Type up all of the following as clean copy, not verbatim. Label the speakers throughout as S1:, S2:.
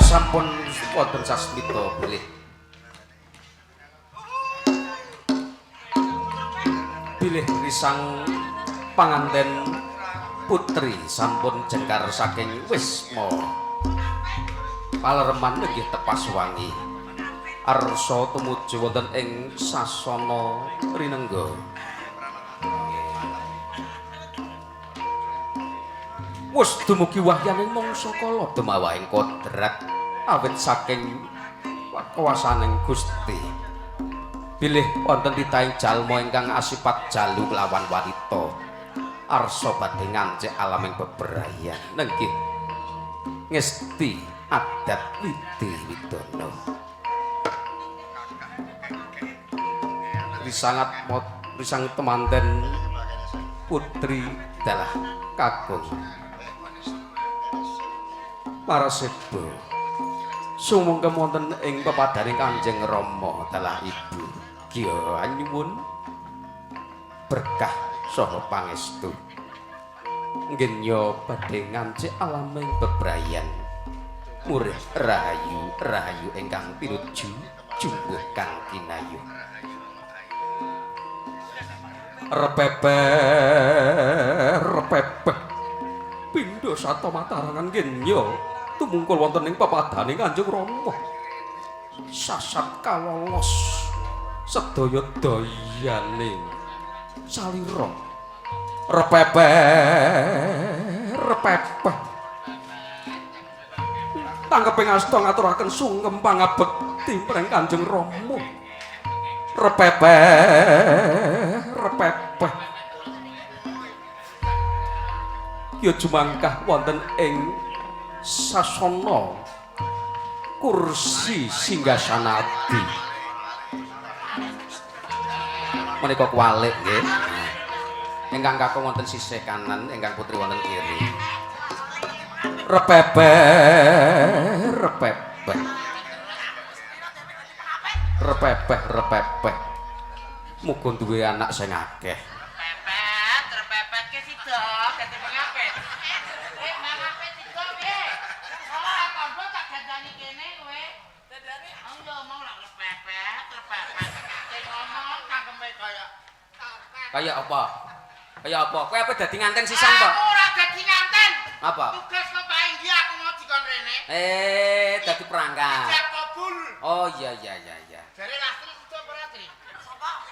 S1: Sampun wonten sasmita bilih bilih risang panganten putri sampun jengkar saking Wisma Palereman nggih tepas wangi arsa tumuju wonten ing sasana rinengga wis dumugi wahyaning mangsa kala dumawahing kodrat awit saking kawasaning Gusti bilih wonten titahing jalma ingkang asipat jalu lawan wanita arsa badhe ngancik alaming bebrayan nenggih ngesti adat widi widana risang temanten putri dalah kakung Maraseba sumangga wonten ing pepadaning Kanjeng Rama dalah ibu Gya nyuwun berkah saha pangestu ngenya badhe ngancik alaming bebrayan murih rahayu ingkang pinuju jumbuh kang kinayuh repepeh pindha sata matarangan ngenya tumungkul wonten ing papadaning Kanjeng Rama sasat kalolos sedaya dayaning salira repepeh tanggeping asta ngaturaken sungkem pangabekti marang Kanjeng Rama repepeh ya jumangkah wonten ing sasana kursi singgasanadi menika kualik nggih ingkang kakung wonten sisih kanan ingkang putri wonten kiri repepeh muga duwe anak sing akeh
S2: repepet ke sida dadi pengapit mangapit sida piye salah kono tak dandani kene kowe dandani yo mau lak repepet sing ngomong cangkeme kaya
S1: apa kowe apa dadi nganten sisan Pak
S2: aku ora dadi nganten
S1: apa
S2: tugas kok Pak Inggi aku mau dikon rene
S1: dadi perangkat
S2: Ijab kabul
S1: oh iya
S2: jare lastri sida ora tri sapa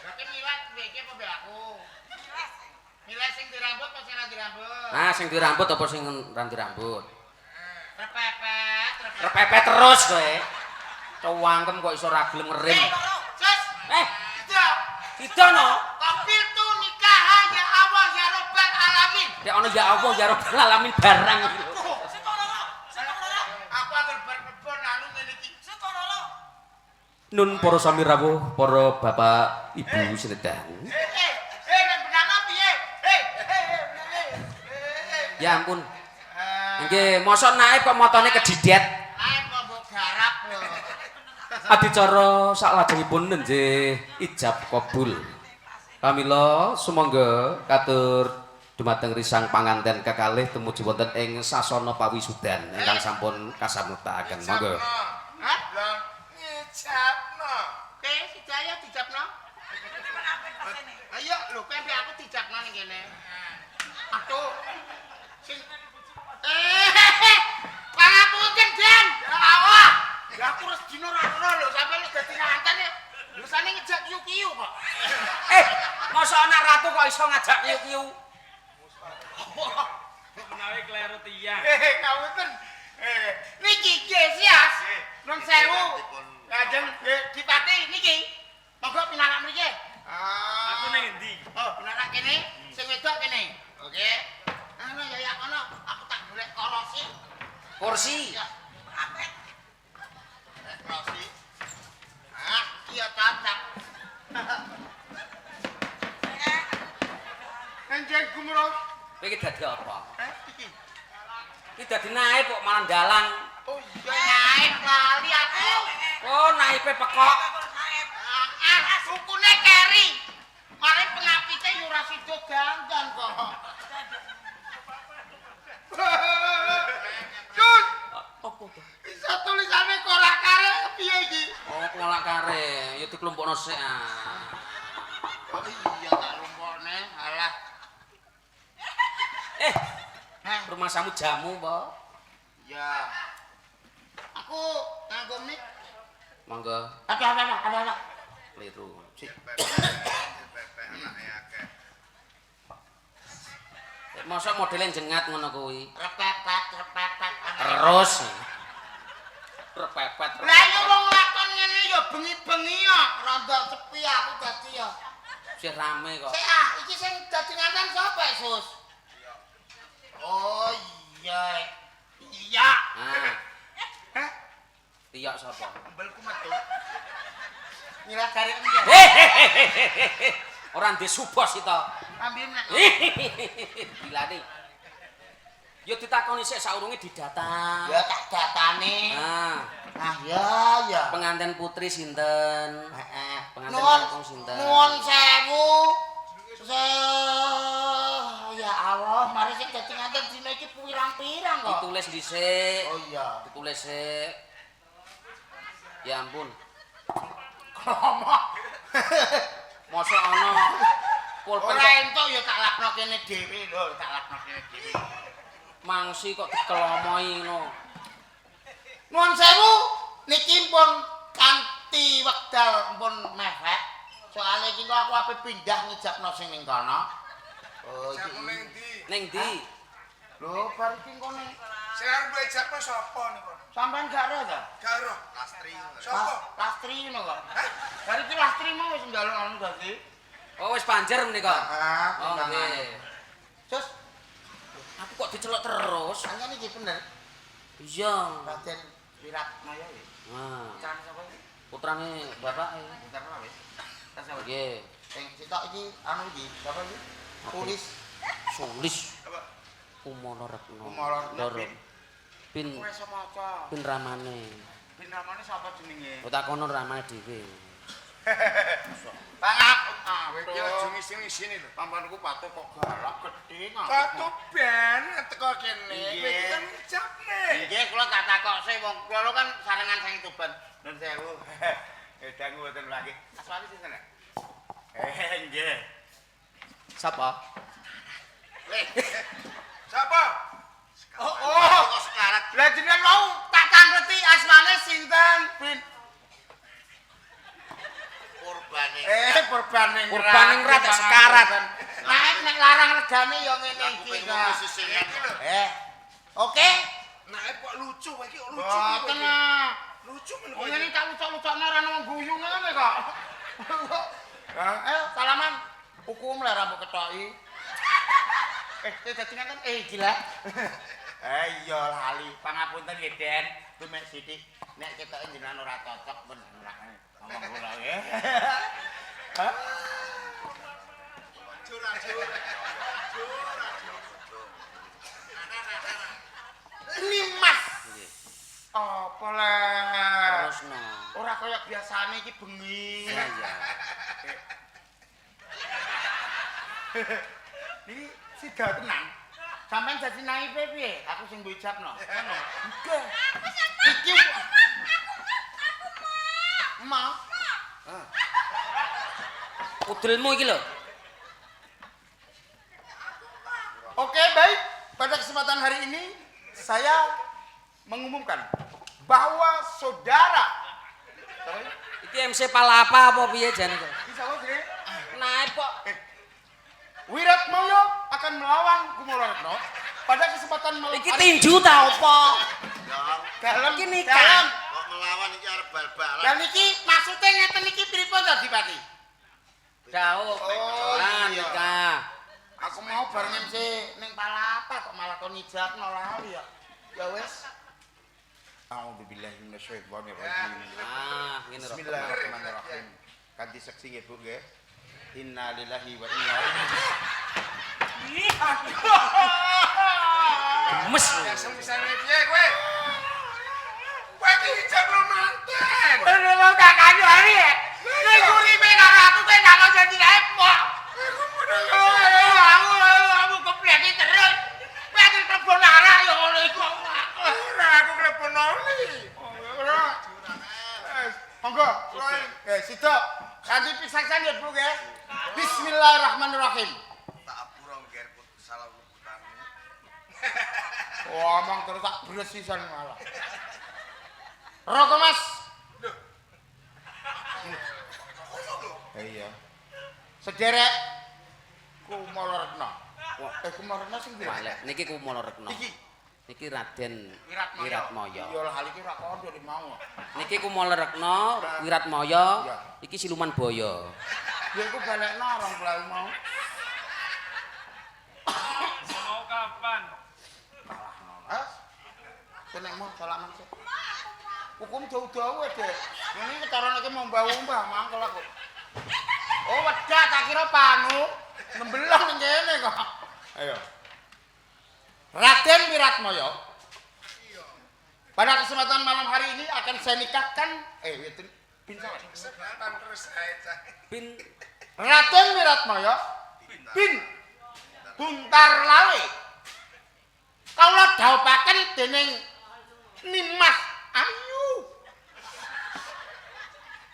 S2: berarti milat iki apa mbek aku milas sing dirambut apa sing ora dirambut
S1: sing dirambut apa sing ora dirambut
S2: repepet
S1: terus kowe cowangkem kok iso ra gelem ngerim
S2: sus
S1: Tidak no.
S2: Kabil tu nikah ya Allah ya Rabbal alamin.
S1: Ya ono ya Allah ya Rabbal alamin barang iki.
S2: Aku anggere berkebon anu ngene iki.
S1: Nun para sami rawuh, para bapak ibu senedan.
S2: Nek benang piye?
S1: Ya ampun. Nggih, mosok naik kok motone kedidet.
S2: Naik kok mbok garap lho.
S1: Adicara saklajengipun nggih ijab kabul. Pamila sumangga katur dumateng risang panganten kekalih tumuju wonten ing sasana pawisudan ingkang sampun kasamutaaken. Monggo.
S2: Hah? Ngijabno. Sidaya dijabno. Ayo lho kowe ambek aku dijabno ning kene. Aduh. Sing pangapunten, Den. Ya Allah. Ya aku wis dino ra ora lho sampe dadi nganten ya. Lusane ngejak kiyu-kiyu kok.
S1: Masa anak ratu kok iso ngajak kiyu-kiyu?
S3: Menawi kleru tiyang.
S2: Ngapunten. Niki Gesias. Nun sewu. Lajeng Dipati niki. Monggo pinarak mriki.
S3: Aku ning endi?
S2: Oh, pinarak kene, sing wedok kene. Oke. Anu ya kono, aku tak golek kolosi.
S1: Kursi.
S2: Kursi. Ah, iya cocok.
S4: nggih gumro.
S1: Kowe iki dadi apa?
S4: Iki.
S1: Iki dadi naib kok malah dalang.
S4: Oh iya.
S2: Naik lali aku.
S1: Oh, naibe pekok.
S2: Sukune keri. Mari pengapite yo ora sida gandan kok.
S4: Jun,
S1: Apa to?
S4: bisa tulisane korak kare piye iki?
S1: Oh, kolak kare, ya dikelompokno sik ah.
S2: Oh iya tak lumpone, alah.
S1: Rumah samu jamu, Mbok.
S2: Ya. Aku nganggo mic.
S1: Monggo,
S2: Ada.
S1: keliru. Masa modelnya jengat ngono kuwi.
S2: Repepet.
S1: Terus. Repepet.
S2: Lah yo wong lakon ngene yo bengi-bengi yo, rada sepi aku dadi yo.
S1: Sih rame kok.
S2: Sik iki sing dadi nganten sapa, Sus? Oh iya. Iya.
S1: Ah,
S4: Hah?
S1: tiyak sapa?
S4: Ambelku metu.
S2: Ngira gare enggak.
S1: Ora ndek subos itu.
S2: Ambil nek.
S1: Gilane. Yo ditakoni sik saurunge didata.
S2: Ya tak datane.
S1: Ah,
S2: Ya.
S1: pengantin putri sinten?
S2: Heeh.
S1: Pengantin
S2: Nuwun
S1: kakung sinten?
S2: nuwun sewu. Ya Allah, mari sing dadi nganten dina iki pirang-pirang kok.
S1: Ditulis dhisik.
S2: Oh iya.
S1: Ditulis sik. Ya ampun.
S2: Ngomong.
S1: Mosok ana pulpen
S2: Ora
S1: kok
S2: entuk ya tak lapno kene dhewe lho, tak lapno kene dhewe.
S1: mangsi kok dikelomohi ngono.
S2: Nuwun sewu, niki pun kanthi wekdal pun mepet. Soale iki kok aku ape pindah ngijabno sing ning kono. Oh, iki.
S1: Ning ndi?
S2: Lho, bar iki ngene.
S4: Sing arep ejapno sapa niku?
S2: Sampeyan gak ero ta?
S4: Gak ero. Lastri. Sapa?
S2: Lastri ngono kok. Bar iki lastri mau wis njaluk anu dadi.
S1: Oh wis panjer menika. Oh
S2: undangan.
S1: nggih.
S2: Sus,
S1: Aku kok diceluk terus.
S2: sampeyan iki bener.
S1: Iya.
S2: Raden Wiratmaya ya.
S1: Nah,
S2: Can sapa iki?
S1: putrane bapake.
S2: Bentar wis. Tas sapa?
S1: Nggih.
S2: Sing sitok iki anu iki, sapa iki? Tulis
S1: Sulis
S4: Apa?
S1: Kumono Retno.
S2: Kumono Retno,
S1: Ndoro.
S2: Pin.
S1: Pin
S2: kowe sapa maca?
S1: pin ramane.
S2: Bin namane sapa jenenge?
S1: Kok takono ramane dhewe.
S2: Pangak.
S4: Kowe iki aja ngisi-ngisini lho.
S2: Pampanku patuh kok galak gedhe kok.
S4: Satu ben teko kene.
S2: Iya.
S4: Kowe iki kan ejapne.
S2: Nggih, kula tak takokse wong kula kan sarengan sing Tuban. Nun sewu. Edang mboten lagi. Aswali sinten? Nggih.
S1: Sapa?
S4: Sapa?
S2: Oh, kok sekarat. Lah jenengan mau tak tangreti asmane sinten, Bin? Purbane. Purbane ngrat.
S1: Purbane ngrat tak sekarat.
S2: Naik nek larang regane ya ngene iki. Oke.
S4: Nae kok lucu kowe iki kok lucu.
S2: Boten.
S4: Lucu men
S2: Wong ngene tak lucok-lucokne ora ana wong guyu ngene kok. Salaman. Hukum lah rambut ketoki. Dadi ngaten gila. Iya lali. Pangapunten nggih, Den. Dumek sithik. Nek ketoke jenengan ora cocok ben ngomong kula nggih. Limas. Apa lah?
S1: Terusno.
S2: Ora kaya biasane iki bengi.
S1: Iya iya.
S2: Iki sida tenan. Sampeyan dadi naipe piye? Aku sing mbok ijabno. Ngono. Nggih. Iki Ma.
S1: Udilmu iki lho.
S2: Oke, baik. Pada kesempatan hari ini saya mengumumkan bahwa saudara
S1: Iki MC Palapa apa piye jane kok?
S2: bisa kok Dre?
S1: Naik kok.
S2: Wiratmoyo akan melawan Kumoro Retno pada kesempatan malam
S1: Iki tinju ta apa?
S2: dalam
S1: Iki nikah.
S2: dalam
S5: Kok melawan iki arep bal-balan.
S2: dan iki maksudnya ngeten iki pripun to Dipati?
S1: Jauh.
S2: Oh,
S1: Nah,
S2: iya.
S1: nikah.
S2: Aku mau bareng MC ning Palapa kok malah kon ijabno lali ya. Ya wis.
S5: A'udzubillahi minasyaitonirrajim.
S1: Ah, ngene lho.
S5: Bismillahirrahmanirrahim. Kanthi seksi nggih Bu nggih. Innalillahi wa inna ilaihi
S1: Gemes.
S4: Ya semisal piye kowe? Kowe iki jablo manten.
S2: Lho wong gak kanyu hari ya. Nek uripe karo aku kowe gak kok dadi repot.
S4: Iku padha
S2: Aku kepleki terus. Kowe iki kebon arah ya ngono iku.
S4: ora aku klepon oli. Ora. Monggo,
S2: Sido, kanthi pisaksan ya, Bu, nggih. Bismillahirrahmanirrahim.
S5: Tak apura ngger salah luputane.
S2: Omong terus tak bresisan malah. Roko, Mas. Iya. Sederek Kumalarna. Kumalarna sing ndi?
S1: Walek niki Kumala Rekna. Niki Raden Wiratmaya.
S2: Ya hal iki ora kondo mau.
S1: Niki Kumala Rekna, Wiratmaya, iki Siluman Baya.
S2: Ya iku balekno orang pelayu mau.
S3: Mau kapan?
S2: Hah? Kene mau salaman sih. Hukum jauh-jauh deh. Ini ketaran iki mau mbah-mbah mangkel aku. Oh, wedah tak kira panu. Nembelong ning kene kok. Ayo. Raden Wiratmaya. Pada kesempatan malam hari ini akan saya nikahkan bin sama.
S4: sebentar terus ae cah.
S1: Bin
S2: Raden Wiratmaya bin Buntar Lawe. Kula dhawuhaken dening Nimas Ayu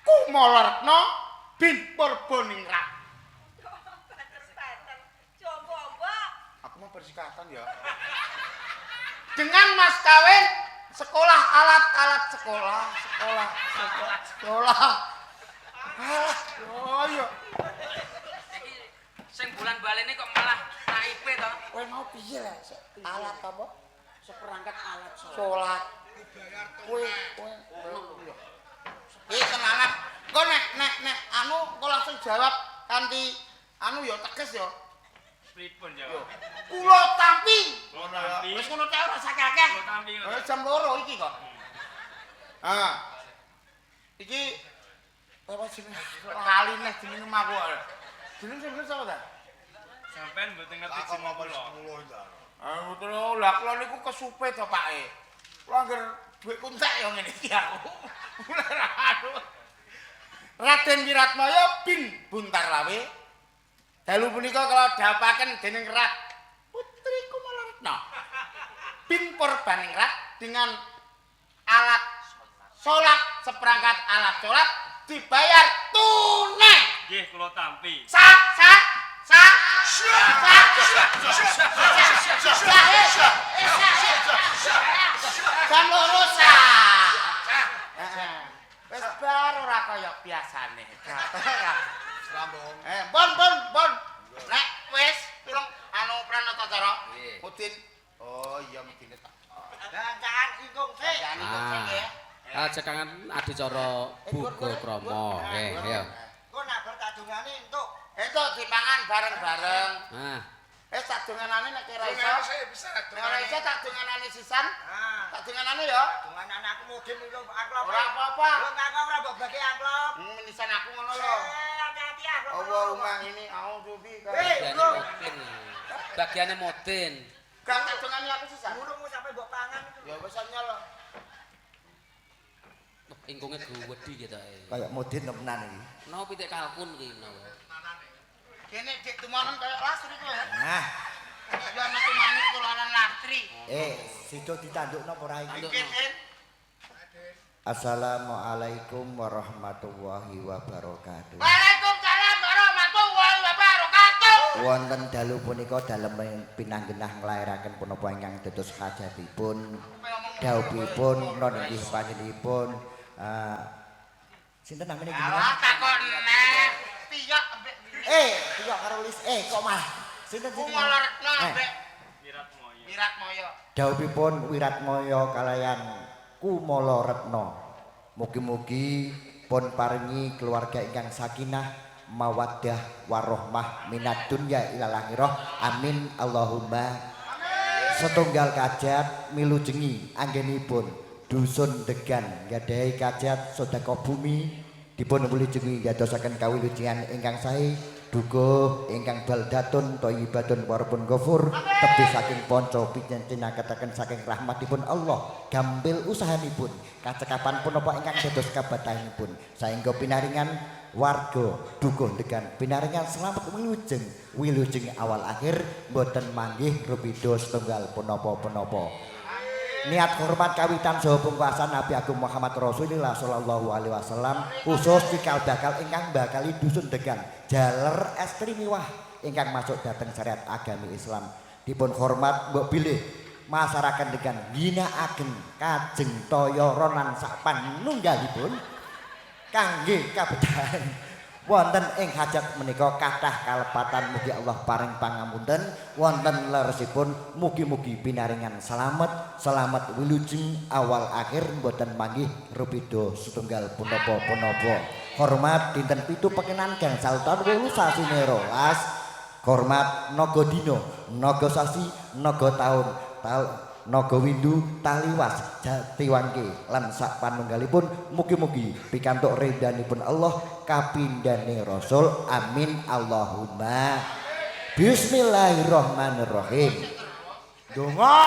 S2: Kumalarna bin Purbaningrat. Aku mau persikatan ya. Dengan mas kawin sekolah alat-alat sekolah. Oh iya.
S1: sing bulan balene kok malah naipe to.
S2: Kowe mau piye lah? Alat apa?
S1: Seperangkat alat
S2: Salat. Kowe tenanan. Kok nek anu kok langsung jawab kanthi anu ya tegas ya.
S3: Pripun jawab?
S2: Kula tampi.
S3: Kula tampi.
S2: Wis ngono ta ora sakake.
S3: Kula tampi.
S2: Jam 2 iki kok. Iki apa jenenge? Lali neh jenenge aku. Jenenge sapa ta?
S3: Sampeyan mboten ngerti
S5: Tak
S3: jeneng
S5: apa
S3: kula.
S5: 10 ta.
S2: Betul lah kula niku kesupe to Pake. Kula angger dhuwit kuntek ya ngene iki aku. Raden Wiratmaya bin Buntar Lawe. Dalu punika kala dhawuhaken dening Rat Putri Kumalarna bin Purbaningrat dengan alat salat seperangkat alat salat dibayar tunai.
S3: Nggih, kula tampi.
S2: Jam loro wis bar ora kaya biasane.
S5: Lambung.
S2: Bon. Nek wis turung anu pranatacara. Mudin. Oh iya mudine tak. Gancakan ingkung sik.
S1: cekangan adicara buga krama. Nggih, ayo.
S2: Kok nak bar kadungane entuk. Entuk dipangan bareng-bareng.
S1: Nah,
S2: Tak donganane nek ora iso.
S4: Saya bisa
S2: Nek ora iso tak donganane sisan. Tak donganane ya.
S6: Donganan aku mudin iki amplop.
S2: Ora apa-apa.
S6: Lho nganggo ora mbok bagi amplop.
S2: Menisan aku ngono lho.
S6: Hati-hati ah.
S2: Allahumma ini auzubi.
S1: bagiane modin.
S2: Gak tak dongani aku sisan.
S6: Burungmu sampe mbok pangan itu.
S2: Ya wis nyala.
S1: Ingkunge gedhi kita.
S7: Kayak modin temenan iki.
S1: Napa pitik kalkun iki menawa.
S2: Kene dik tumanen kaya lastri kowe.
S7: Nah,
S2: Ya metu manuk tulanan lastri.
S7: sido ditandukno apa ora iki?
S2: Nggih,
S7: Assalamualaikum warahmatullahi wabarakatuh.
S2: Waalaikumsalam warahmatullahi wabarakatuh.
S7: Wonten dalu punika dalem pinanggenah nglairaken punapa ingkang dados hajatipun, dhawuhipun non inggih panjenenganipun sinten namine
S2: Alah
S7: jenengan?
S2: takon neh. Piyok ambek
S7: Iya karo Lis. Kok malah sinten
S2: Kumalarna ambek
S3: Wiratmaya.
S2: Wiratmaya.
S7: Dhawuhipun Wiratmaya kalayan Kumalaretna. Mugi-mugi pun paringi keluarga ingkang sakinah mawaddah warahmah minad dunya ilal akhirah. Amin Allahumma. Setunggal kajat milujengi anggenipun dusun Degan gadhahi kajat sedekah bumi dipun milujengi dadosaken kawilujengan ingkang sae dukuh ingkang baldatun thayyibatun warpun ghafur tebih saking panca pinjenengan saking rahmatipun Allah gampil usahanipun kacekapan punapa ingkang dados kabatahipun saengga pinaringan warga dukuh degan pinaringan selamat wilujeng awal akhir boten manggih rubida setunggal punapa-punapa. Niat hormat kawitan saha pungkasan Nabi Agung Muhammad Rasulullah sallallahu alaihi wasallam khusus cikal bakal ingkang bakali dusun degan jaler estri miwah ingkang masuk dhateng syariat agami Islam dipun hormat mbok bilih masyarakat degan ginakaken kajeng toya ronan sak panunggalipun kangge kabedahan wonten ing hajat menika kathah kalepatan mugi Allah paring pangapunten wonten leresipun mugi-mugi pinaringan selamat wilujeng awal akhir mboten manggih rupida setunggal punapa-punapa. Hormat dinten 7 pekenan gangsal taun 8 sasi rolas hormat naga dina naga sasi naga taun naga windu taliwas jatiwangke lan sak panunggalipun mugi-mugi pikantuk ridhanipun Allah kapindhane Rasul amin Allahumma bismillahirrahmanirrahim donga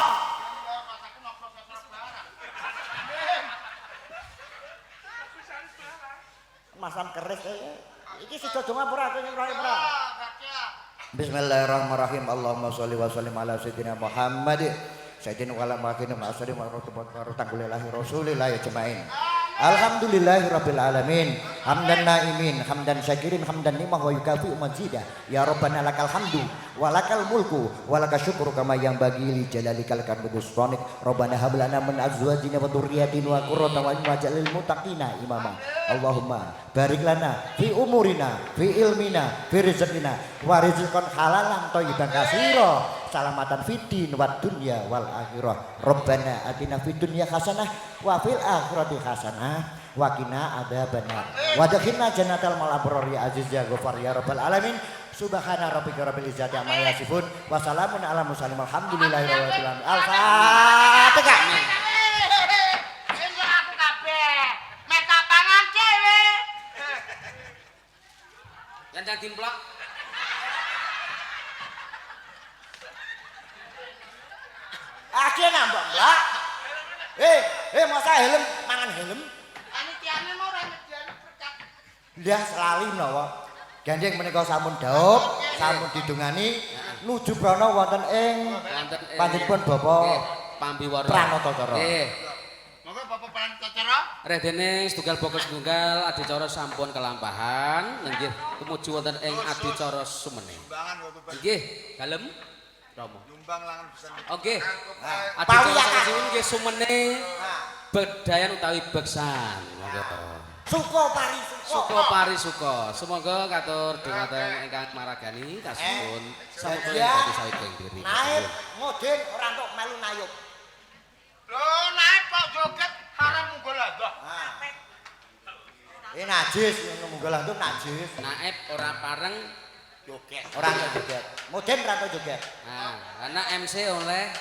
S7: masam keris iki sida donga ora ora bismillahirrahmanirrahim Allahumma sholli wa sallim ala sayyidina Muhammad sayyidina wala makin ma'asari ma'rutakulillahi rasulillahi jema'in alhamdulillahi rabbil alamin hamdan naimin hamdan syakirin hamdan nimah wa yukafi mazidah ya rabbana lakal hamdu walakal mulku walakal syukru kama yang bagi li jalalikal kandudus sonik rabbana hablana min azwajina wa dhurriyyatina wa qurrata a'yun waj'alil muttaqina imama Allahumma barik lana fi umurina fi ilmina fi rizqina wa rizqan halalan thayyiban katsira salamatan fiddin wad dunya wal akhirah rabbana atina fid dunya hasanah wa fil akhirati hasanah wa qina adzabannar wa adkhilna jannatal malabrar ya aziz ya ghafar ya rabbal alamin subhana rabbika rabbil izzati amma yasifun wa salamun ala mursalin alhamdulillahi rabbil alamin al-fatihah
S2: aku kabeh meta pangan dhewe
S1: yang dimplak
S7: akhirnya nambah mbak masa helm mangan helm
S2: panitiane mau ora mediane percak
S7: ndah selali menawa gandeng menika sampun dhaup sampun didungani nuju prana wonten ing panjenengan Bapak
S1: Pambiwara
S7: Pranatacara
S1: nggih
S2: monggo Bapak Pranatacara
S1: redene setunggal boko setunggal adicara sampun kelampahan nggih tumuju wonten ing adicara sumene nggih dalem Rama
S5: Nyumbang langan bisa.
S1: oke adicara sumene nggih sumene bedayan utawi beksan monggo
S7: suka pari suka
S1: semoga katur dhumateng ingkang maragani kasipun sampun
S7: ya.
S1: dadi sawijining diri
S7: naik modin ora entuk melu nayup
S2: lho naik kok joget haram munggul lah
S7: najis munggul lah najis
S1: naib ora pareng
S2: joget
S7: ora entuk joget modin ora entuk joget
S1: nah anak MC oleh